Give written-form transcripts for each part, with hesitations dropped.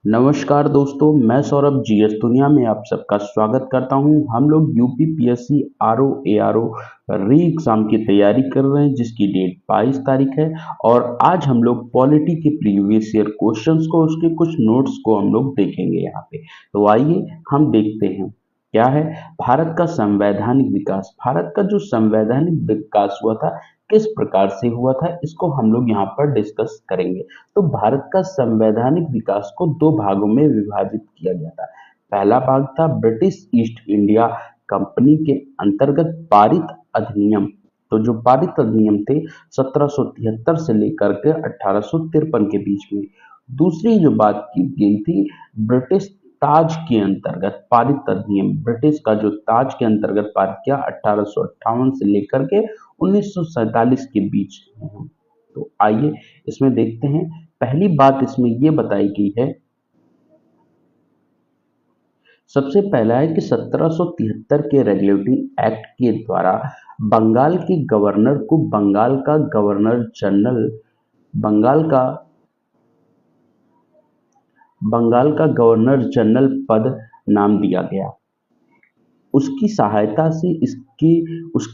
नमस्कार दोस्तों, मैं सौरभ जीएस दुनिया में आप सबका स्वागत करता हूं। हम लोग यूपीपीएससी आरओ एआरओ री एग्जाम की तैयारी कर रहे हैं जिसकी डेट 22 तारीख है। और आज हम लोग पॉलिटी के प्रीवियस ईयर क्वेश्चंस को उसके कुछ नोट्स को हम लोग देखेंगे यहाँ पे। तो आइए हम देखते हैं क्या है भारत का संवैधानिक विकास। भारत का जो संवैधानिक विकास हुआ था किस प्रकार से हुआ था, इसको हम लोग यहाँ पर डिस्कस करेंगे। तो भारत का संवैधानिक विकास को दो भागों में विभाजित किया गया था। पहला भाग था ब्रिटिश ईस्ट इंडिया कंपनी के अंतर्गत पारित अधिनियम। तो जो पारित अधिनियम थे 1773 से लेकर के 1853 के बीच में। दूसरी जो बात की गई थी ब्रिटिश ताज के अंतर्गत पारित अधिनियम। ब्रिटिश का जो ताज के अंतर्गत पारित किया 1858 से लेकर के 1947 के बीच में है। तो आइए इसमें देखते हैं। पहली बात इसमें यह बताई गई है, सबसे पहला है कि 1773 के रेगुलेटरी एक्ट के द्वारा बंगाल के गवर्नर को बंगाल का गवर्नर जनरल बंगाल का गवर्नर जनरल पद नाम दिया गया। उसकी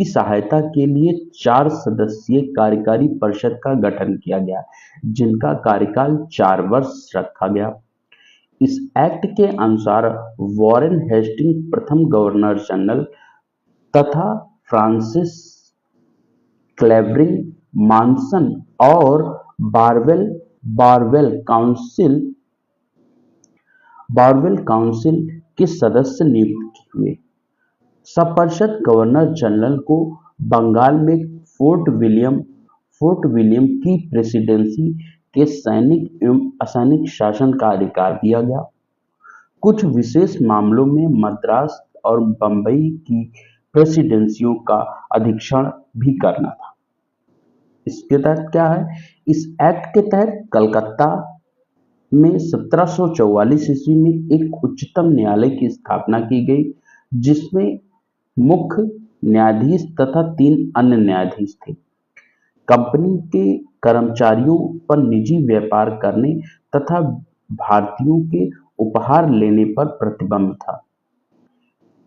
सहायता के लिए 4 सदस्यीय कार्यकारी परिषद का गठन किया गया जिनका कार्यकाल 4 वर्ष रखा गया। इस एक्ट के अनुसार वॉरेन हेस्टिंग प्रथम गवर्नर जनरल तथा फ्रांसिस क्लेवरिंग मॉनसन और बारवेल काउंसिल के सदस्य नियुक्त हुए। सपरिषद गवर्नर जनरल को बंगाल में फोर्ट विलियम की प्रेसिडेंसी के सैनिक एवं असैनिक शासन का अधिकार दिया गया। कुछ विशेष मामलों में मद्रास और बंबई की प्रेसिडेंसियों का अधीक्षण भी करना था। इसके तहत क्या है, इस एक्ट के तहत कलकत्ता में 1744 ईस्वी में एक उच्चतम न्यायालय की स्थापना की गई जिसमें मुख्य न्यायाधीश तथा 3 अन्य न्यायाधीश थे। कंपनी के कर्मचारियों पर निजी व्यापार करने तथा भारतीयों के उपहार लेने पर प्रतिबंध था।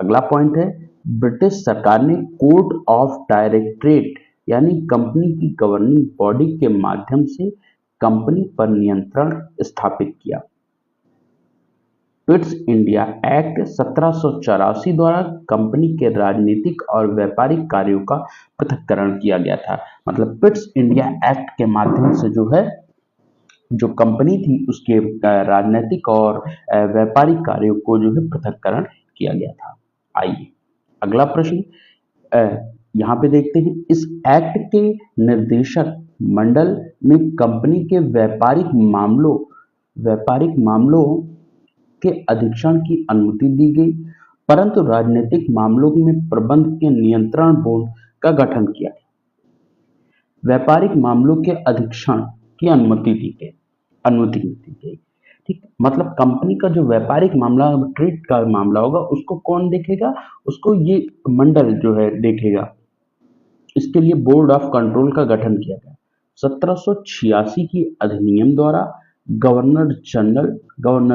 अगला पॉइंट है, ब्रिटिश सरकार ने कोर्ट ऑफ डायरेक्टरेट यानी कंपनी की गवर्निंग बॉडी के माध्यम से कंपनी पर नियंत्रण स्थापित किया। पिट्स इंडिया एक्ट 1784 द्वारा कंपनी के राजनीतिक और व्यापारिक कार्यों का पृथक्करण किया गया था। मतलब पिट्स इंडिया एक्ट के माध्यम से जो है जो कंपनी थी उसके राजनीतिक और व्यापारिक कार्यों को जो है पृथक्करण किया गया था। आइए अगला प्रश्न यहाँ पे देखते हैं। इस एक्ट के निर्देशक मंडल में कंपनी के व्यापारिक मामलों के अधीक्षण की अनुमति दी गई, परंतु राजनीतिक मामलों में प्रबंध के नियंत्रण बोर्ड का गठन किया गया। व्यापारिक मामलों के अधीक्षण की अनुमति दी गई। ठीक, मतलब कंपनी का जो व्यापारिक मामला ट्रेड का मामला होगा उसको कौन देखेगा, उसको ये मंडल जो है देखेगा। इसके लिए बोर्ड ऑफ कंट्रोल का गठन किया गया। 1786 की अधिनियम द्वारा गवर्नर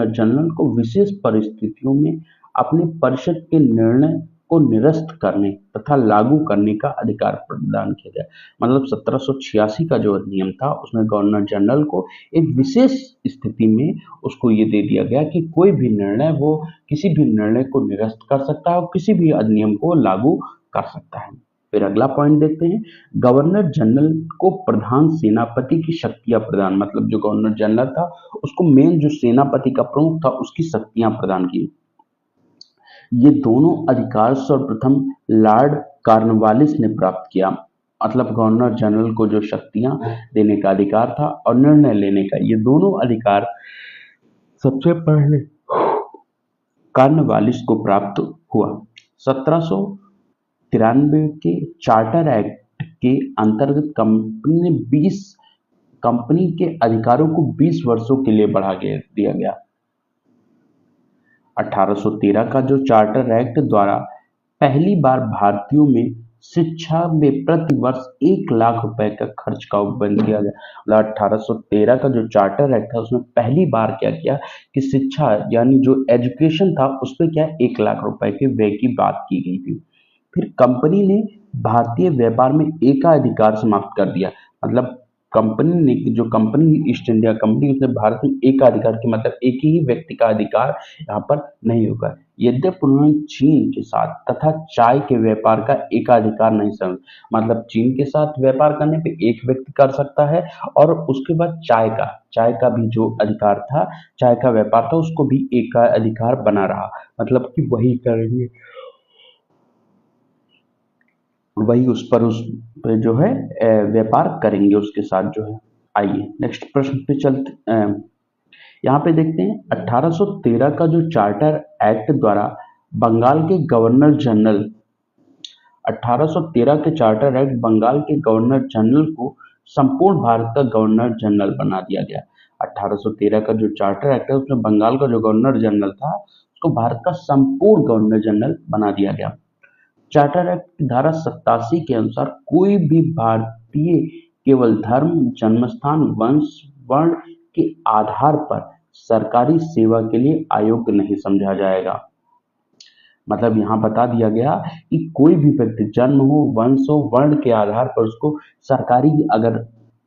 जनरल को विशेष परिस्थितियों में अपने परिषद के निर्णय को निरस्त करने तथा लागू करने का अधिकार प्रदान किया गया। मतलब 1786 का जो अधिनियम था उसमें गवर्नर जनरल को एक विशेष स्थिति में उसको ये दे दिया गया कि कोई भी निर्णय वो किसी भी निर्णय को निरस्त कर सकता है और किसी भी अधिनियम को लागू कर सकता है। फिर अगला पॉइंट देखते हैं, गवर्नर जनरल को प्रधान सेनापति की शक्तियां प्रदान। मतलब जो गवर्नर जनरल था उसको मेन जो सेनापति का प्रमुख था उसकी शक्तियां प्रदान की। ये दोनों अधिकार सर्वप्रथम लॉर्ड कॉर्नवालिस ने प्राप्त किया। मतलब गवर्नर जनरल को जो शक्तियां देने का अधिकार था और निर्णय लेने का, ये दोनों अधिकार सबसे पहले कॉर्नवालिस को प्राप्त हुआ। 1793 के चार्टर एक्ट के अंतर्गत कंपनी के अधिकारों को 20 वर्षों के लिए बढ़ा दिया गया। 1813 का जो चार्टर एक्ट द्वारा पहली बार भारतीयों में शिक्षा में प्रति वर्ष 1 लाख रुपए का खर्च का उपबंध किया गया। मतलब 1813 का जो चार्टर एक्ट था उसमें पहली बार क्या किया कि शिक्षा यानी जो एजुकेशन था उस पर क्या 1 लाख रुपए के व्यय की बात की गई थी। फिर कंपनी ने भारतीय व्यापार में एकाधिकार समाप्त कर दिया। मतलब कंपनी ने जो कंपनी ईस्ट इंडिया कंपनी उसने भारत में एकाधिकार की मतलब एक ही व्यक्ति का अधिकार यहाँ पर नहीं होगा। यद्यपि उन्होंने चीन के साथ तथा चाय के व्यापार का एकाधिकार नहीं समझ मतलब चीन के साथ व्यापार करने पे एक व्यक्ति कर सकता है और उसके बाद चाय का भी जो अधिकार था चाय का व्यापार था उसको भी एक अधिकार बना रहा मतलब कि वही करेंगे वही उस पे जो है व्यापार करेंगे उसके साथ जो है। आइए नेक्स्ट प्रश्न पे चलते यहाँ पे देखते हैं 1813 का जो चार्टर एक्ट द्वारा बंगाल के गवर्नर जनरल 1813 के चार्टर एक्ट बंगाल के गवर्नर जनरल को संपूर्ण भारत का गवर्नर जनरल बना दिया गया। 1813 का जो चार्टर एक्ट है उसमें बंगाल का जो गवर्नर जनरल था उसको भारत का संपूर्ण गवर्नर जनरल बना दिया गया। चार्टर एक्ट की धारा 87 के अनुसार कोई भी भारतीय केवल धर्म, जन्मस्थान, वंश, वर्ण के आधार पर सरकारी सेवा के लिए अयोग्य नहीं समझा जाएगा। मतलब यहाँ बता दिया गया कि कोई भी व्यक्ति जन्म हो, वंश हो, वर्ण के आधार पर उसको सरकारी अगर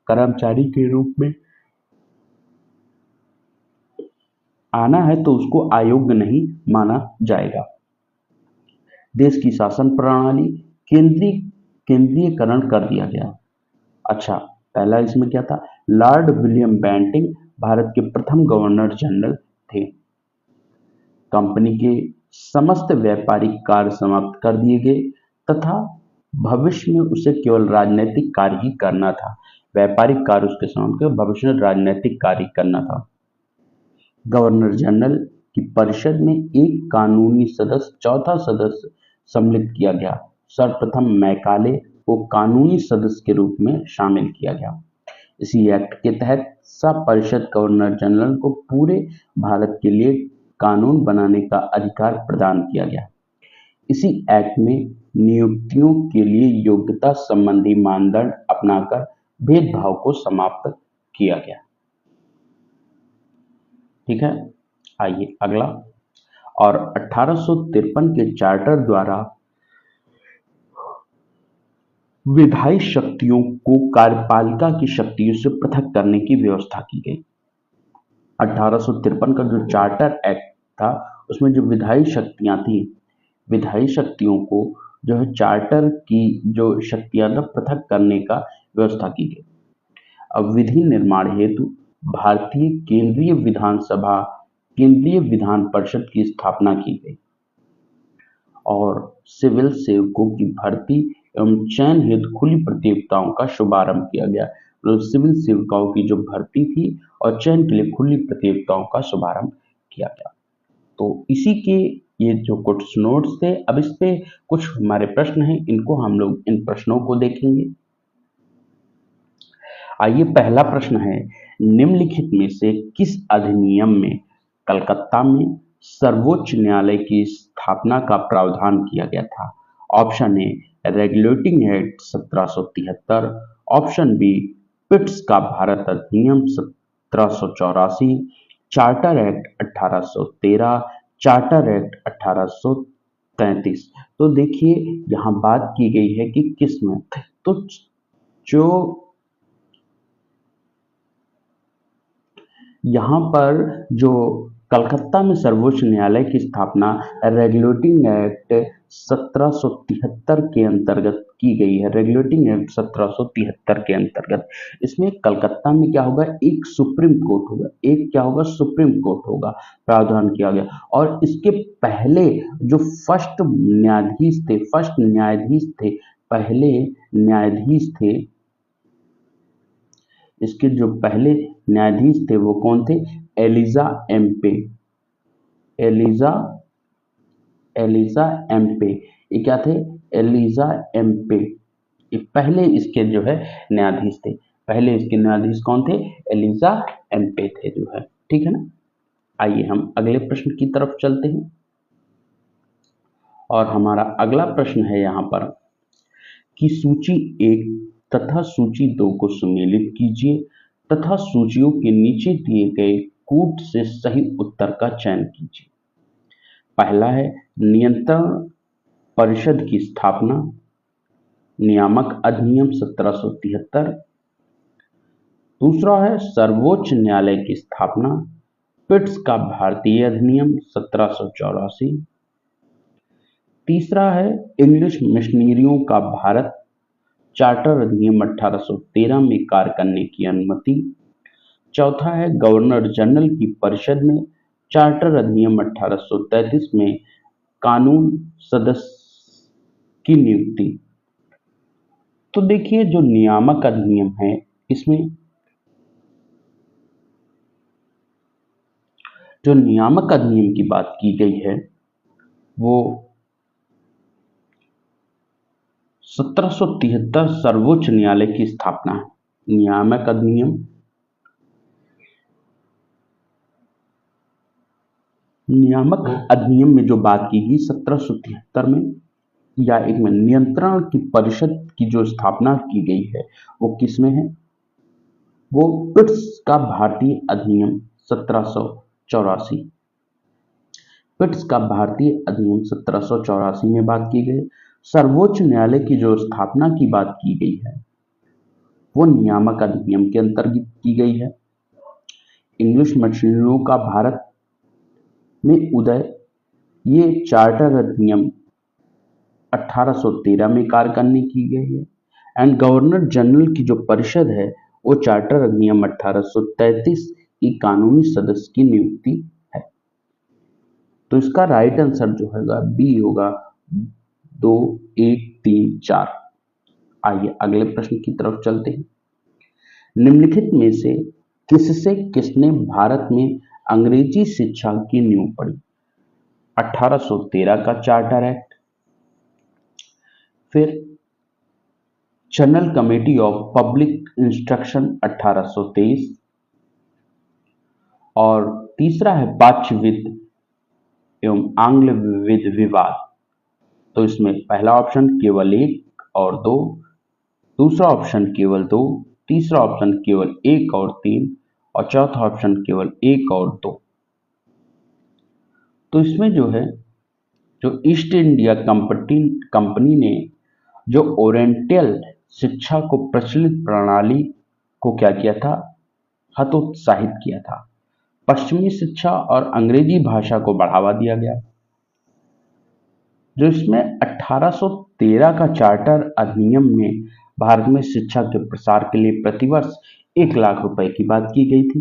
कर्मचारी के रूप में आना है तो उसको अयोग्य नहीं माना जाएगा। देश की शासन प्रणाली केंद्रीयकरण कर दिया गया। अच्छा, पहला इसमें क्या था? लॉर्ड विलियम बेंटिंक भारत के प्रथम गवर्नर जनरल थे। कंपनी के समस्त व्यापारिक कार्य समाप्त कर दिए गए तथा भविष्य में उसे केवल राजनीतिक कार्य ही करना था। व्यापारिक कार्य उसके समाप्त कर भविष्य में राजनीतिक कार्य करना था। गवर्नर जनरल की परिषद में एक कानूनी सदस्य, चौथा सदस्य सम्मिलित किया गया। सर्वप्रथम मैकाले को कानूनी सदस्य के रूप में शामिल किया गया। इसी एक्ट के तहत सब परिषद गवर्नर जनरल को पूरे भारत के लिए कानून बनाने का अधिकार प्रदान किया गया। इसी एक्ट में नियुक्तियों के लिए योग्यता संबंधी मानदंड अपनाकर भेदभाव को समाप्त किया गया। ठीक है, आइए अगला। और 1853 के चार्टर द्वारा विधायी शक्तियों को कार्यपालिका की शक्तियों से पृथक करने की व्यवस्था की गई। 1853 का जो चार्टर एक्ट था उसमें जो विधायी शक्तियां थी, विधायी शक्तियों को जो है चार्टर की जो शक्तियां था पृथक करने का व्यवस्था की गई। अब विधि निर्माण हेतु भारतीय केंद्रीय विधान परिषद की स्थापना की गई और सिविल सेवकों की भर्ती एवं चयन हेतु खुली प्रतियोगिताओं का शुभारंभ किया गया। मतलब सिविल सेवकों की जो भर्ती थी और चयन के लिए खुली प्रतियोगिताओं का शुभारंभ किया गया। तो इसी के ये जो कुछ नोट्स थे, अब इस पे कुछ हमारे प्रश्न हैं, इनको हम लोग इन प्रश्नों को देखेंगे। आइए पहला प्रश्न है, निम्नलिखित में से किस अधिनियम में कलकत्ता में सर्वोच्च न्यायालय की स्थापना का प्रावधान किया गया था? Option A regulating act 1773, option B Pitt's का भारत अधिनियम 1784, चार्टर एक्ट 1813, चार्टर एक्ट 1833। तो देखिए यहाँ बात की गई है कि किस में, तो जो यहाँ पर जो कलकत्ता में सर्वोच्च न्यायालय की स्थापना रेगुलेटिंग एक्ट 1773 के अंतर्गत की गई है। रेगुलेटिंग एक्ट 1773 के अंतर्गत इसमें कलकत्ता में क्या होगा, एक सुप्रीम कोर्ट होगा, एक क्या होगा सुप्रीम कोर्ट होगा, प्रावधान किया गया। और इसके पहले जो इसके जो पहले न्यायाधीश थे वो कौन थे? एलिजा एम्पे। ये क्या थे? एलिजा एम्पे। ये पहले इसके जो है न्यायाधीश थे। पहले इसके न्यायाधीश कौन थे? एलिजा एम्पे थे जो है। ठीक है ना। आइए हम अगले प्रश्न की तरफ चलते हैं और हमारा अगला प्रश्न है यहाँ पर की सूची 1 तथा सूची 2 को सुमेलित कीजिए तथा सूचियों के नीचे दिए गए कूट से सही उत्तर का चयन कीजिए। पहला है नियंत्रण परिषद की स्थापना, नियामक अधिनियम 1773। दूसरा है सर्वोच्च न्यायालय की स्थापना, पिट्स का भारतीय अधिनियम 1784। तीसरा है इंग्लिश मिशनरियों का भारत, चार्टर अधिनियम 1813 में कार्य करने की अनुमति। चौथा है गवर्नर जनरल की परिषद में, चार्टर अधिनियम 1833 में कानून सदस्य की नियुक्ति। तो देखिए जो नियामक अधिनियम है इसमें जो नियामक अधिनियम की बात की गई है वो 1773 सर्वोच्च न्यायालय की स्थापना है। नियामक अधिनियम में जो बात की गई 1773 में या एक में नियंत्रण की परिषद की जो स्थापना की गई है वो किसमें है? वो पिट्स का भारतीय अधिनियम 1784। पिट्स का भारतीय अधिनियम 1784 में बात की गई। सर्वोच्च न्यायालय की जो स्थापना की बात की गई है वो नियामक अधिनियम के अंतर्गत की गई है। इंग्लिश मिशनरियों का भारत में उदय, ये चार्टर अधिनियम 1813 में कार्य करने की गई है। एंड गवर्नर जनरल की जो परिषद है वो चार्टर अधिनियम 1833 की कानूनी सदस्य की नियुक्ति है। तो इसका राइट आंसर जो होगा बी होगा 2, 1, 3, 4। आइए अगले प्रश्न की तरफ चलते हैं। निम्नलिखित में से किससे किसने भारत में अंग्रेजी शिक्षा की नींव पड़ी? 1813 का चार्टर एक्ट, फिर general committee of public instruction 1823, और तीसरा है पाच्यविद एवं आंग्ल विद विवाद। तो इसमें पहला ऑप्शन केवल 1 और 2, दूसरा ऑप्शन केवल 2, तीसरा ऑप्शन केवल 1 और 3 और चौथा ऑप्शन केवल 1 और 2। तो इसमें जो है जो ईस्ट इंडिया कंपनी ने जो ओरिएंटल शिक्षा को प्रचलित प्रणाली को क्या किया था? हतोत्साहित किया था। पश्चिमी शिक्षा और अंग्रेजी भाषा को बढ़ावा दिया गया। जो इसमें 1813 का चार्टर अधिनियम में भारत में शिक्षा के प्रसार के लिए प्रतिवर्ष 1 लाख रुपए की बात की गई थी।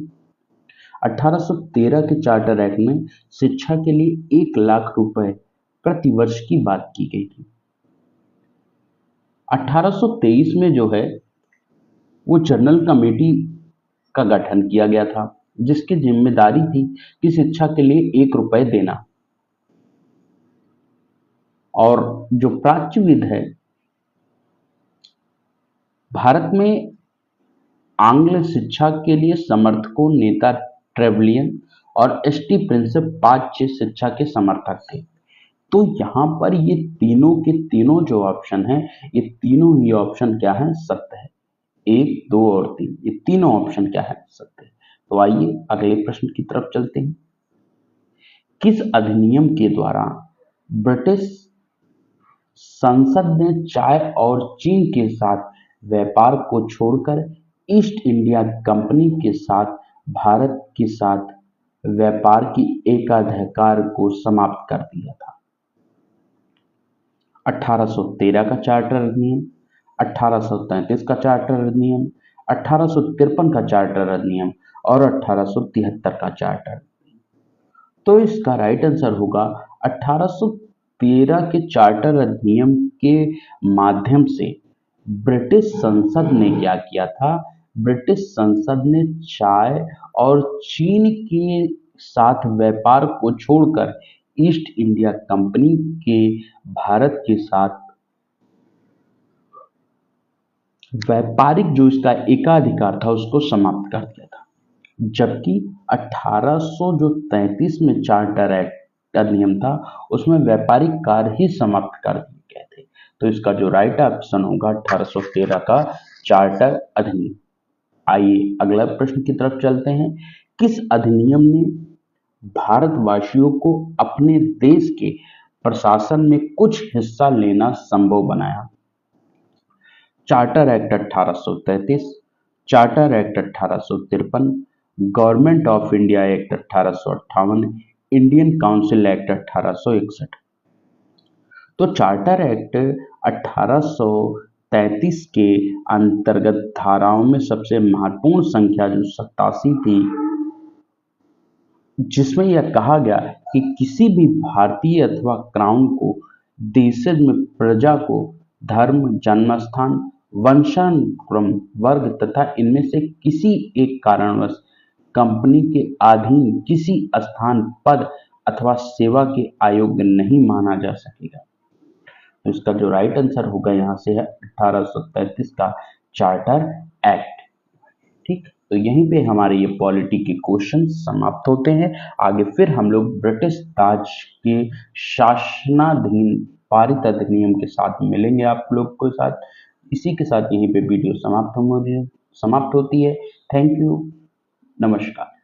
1813 के चार्टर एक्ट में शिक्षा के लिए 1 लाख रुपए प्रतिवर्ष की बात की गई थी। 1823 में जो है वो जनरल कमेटी का गठन किया गया था जिसकी जिम्मेदारी थी कि शिक्षा के लिए 1 रुपए देना। और जो प्राच्यविद है, भारत में आंग्ल शिक्षा के लिए समर्थकों नेता ट्रेवलियन और एसटी प्रिंसेप पाच्य शिक्षा के समर्थक थे। तो यहाँ पर ये तीनों के तीनों जो ऑप्शन है ये तीनों ही ऑप्शन क्या है? सत्य है। 1, 2 और 3 ये तीनों ऑप्शन क्या है? सत्य है। तो आइए अगले प्रश्न की तरफ चलते हैं। किस अधिनियम के द्वारा ब्रिटिश संसद ने चाय और चीन के साथ व्यापार को छोड़कर ईस्ट इंडिया कंपनी के साथ भारत के साथ व्यापार की एकाधिकार को समाप्त कर दिया था? 1813 का चार्टर अधिनियम, 1833 का चार्टर अधिनियम, 1853 का चार्टर अधिनियम और 1873 का चार्टर। तो इसका राइट आंसर होगा 1813 के चार्टर अधिनियम के माध्यम से ब्रिटिश संसद ने क्या किया था? ब्रिटिश संसद ने चाय और चीन के साथ व्यापार को छोड़कर ईस्ट इंडिया कंपनी के भारत के साथ व्यापारिक जो इसका एकाधिकार था उसको समाप्त कर दिया था। जबकि 1833 में चार्टर एक्ट अधिनियम था उसमें व्यापारिक कार्य ही समाप्त कर दिए गए थे। तो इसका जो राइट ऑप्शन होगा 1813 का चार्टर अधिनियम। आइए अगला प्रश्न की तरफ चलते हैं। किस अधिनियम ने भारतवासियों को अपने देश के प्रशासन में कुछ हिस्सा लेना संभव बनाया? Charter act 1833, charter act 1853, government of India act 1858, Indian council act 1861। तो चार्टर एक्ट 1833 के अंतर्गत धाराओं में सबसे महत्वपूर्ण संख्या जो 87 थी, जिसमें यह कहा गया कि किसी भी भारतीय अथवा क्राउन को देशज में प्रजा को धर्म, जन्मस्थान, वंशानुक्रम, वर्ग तथा इनमें से किसी एक कारणवश कंपनी के अधीन किसी स्थान, पद अथवा सेवा के अयोग्य नहीं माना जा सकेगा। तो इसका जो राइट आंसर होगा यहाँ से है 1833 का चार्टर एक्ट। ठीक, तो यहीं पे हमारे ये पॉलिटी के क्वेश्चन समाप्त होते हैं। आगे फिर हम लोग ब्रिटिश राज के शासनाधीन पारित अधिनियम के साथ मिलेंगे आप लोग के साथ। इसी के साथ यहीं पे वीडियो समाप्त होती है। थैंक यू, नमस्कार।